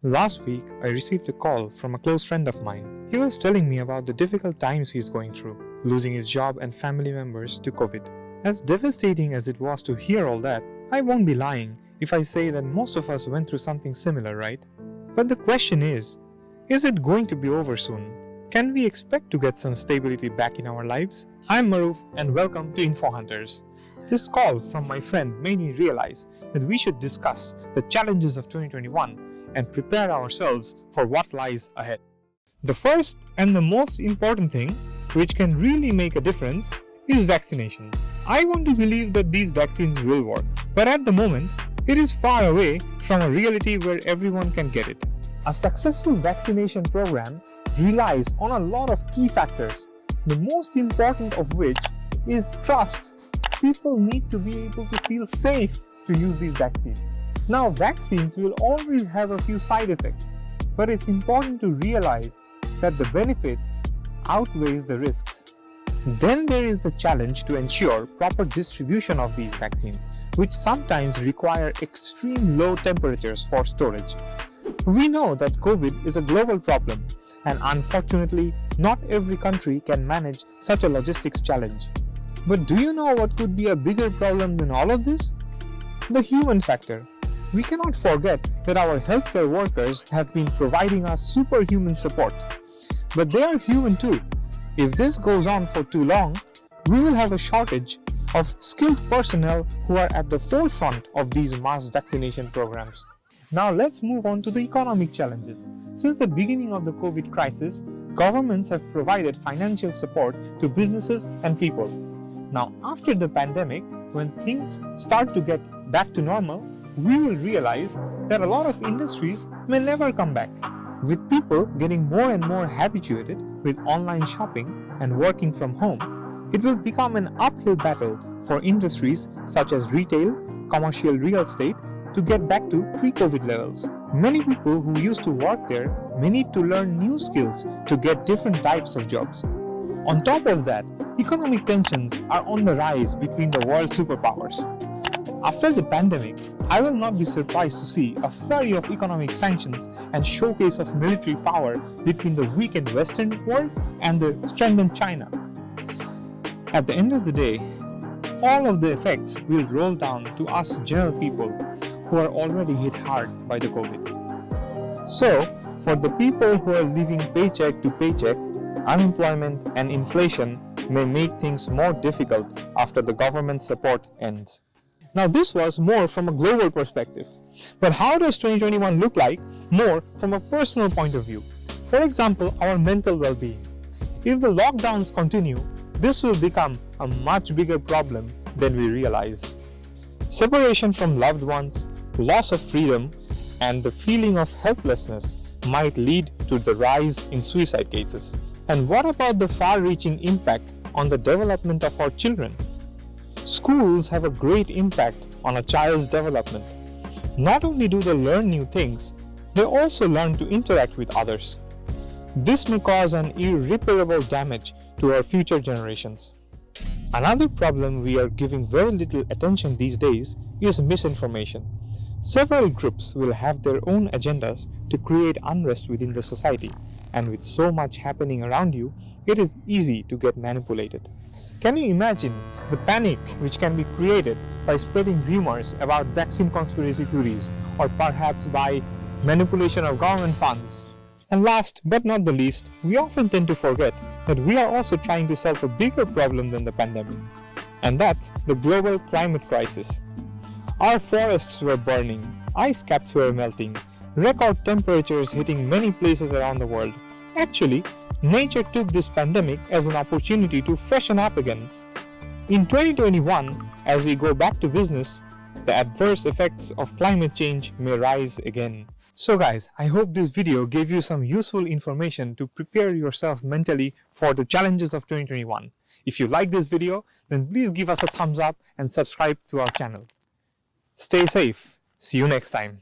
Last week, I received a call from a close friend of mine. He was telling me about the difficult times he's going through, losing his job and family members to COVID. As devastating as it was to hear all that, I won't be lying if I say that most of us went through something similar, right? But the question is it going to be over soon? Can we expect to get some stability back in our lives? I'm Maruf and welcome to InfoHunters. This call from my friend made me realize that we should discuss the challenges of 2021 and prepare ourselves for what lies ahead. The first and the most important thing, which can really make a difference, is vaccination. I want to believe that these vaccines will work, but at the moment, it is far away from a reality where everyone can get it. A successful vaccination program relies on a lot of key factors, the most important of which is trust. People need to be able to feel safe to use these vaccines. Now, vaccines will always have a few side effects, but it's important to realize that the benefits outweighs the risks. Then there is the challenge to ensure proper distribution of these vaccines, which sometimes require extreme low temperatures for storage. We know that COVID is a global problem, and unfortunately, not every country can manage such a logistics challenge. But do you know what could be a bigger problem than all of this? The human factor. We cannot forget that our healthcare workers have been providing us superhuman support. But they are human too. If this goes on for too long, we will have a shortage of skilled personnel who are at the forefront of these mass vaccination programs. Now let's move on to the economic challenges. Since the beginning of the COVID crisis, governments have provided financial support to businesses and people. Now, after the pandemic, when things start to get back to normal, we will realize that a lot of industries may never come back. With people getting more and more habituated with online shopping and working from home, it will become an uphill battle for industries such as retail, commercial real estate to get back to pre-COVID levels. Many people who used to work there may need to learn new skills to get different types of jobs. On top of that, economic tensions are on the rise between the world superpowers. After the pandemic, I will not be surprised to see a flurry of economic sanctions and showcase of military power between the weakened Western world and the strengthened China. At the end of the day, all of the effects will roll down to us general people who are already hit hard by the COVID. So, for the people who are living paycheck to paycheck, unemployment and inflation may make things more difficult after the government support ends. Now, this was more from a global perspective. But how does 2021 look like more from a personal point of view? For example, our mental well-being. If the lockdowns continue, this will become a much bigger problem than we realize. Separation from loved ones, loss of freedom, and the feeling of helplessness might lead to the rise in suicide cases. And what about the far-reaching impact on the development of our children? Schools have a great impact on a child's development. Not only do they learn new things, they also learn to interact with others. This may cause an irreparable damage to our future generations. Another problem we are giving very little attention these days is misinformation. Several groups will have their own agendas to create unrest within the society, and with so much happening around you, it is easy to get manipulated. Can you imagine the panic which can be created by spreading rumors about vaccine conspiracy theories, or perhaps by manipulation of government funds? And last but not the least, we often tend to forget that we are also trying to solve a bigger problem than the pandemic, and that's the global climate crisis. Our forests were burning, ice caps were melting, record temperatures hitting many places around the world. Actually, nature took this pandemic as an opportunity to freshen up again. In 2021, as we go back to business, the adverse effects of climate change may rise again. So guys, I hope this video gave you some useful information to prepare yourself mentally for the challenges of 2021. If you like this video, then please give us a thumbs up and subscribe to our channel. Stay safe. See you next time.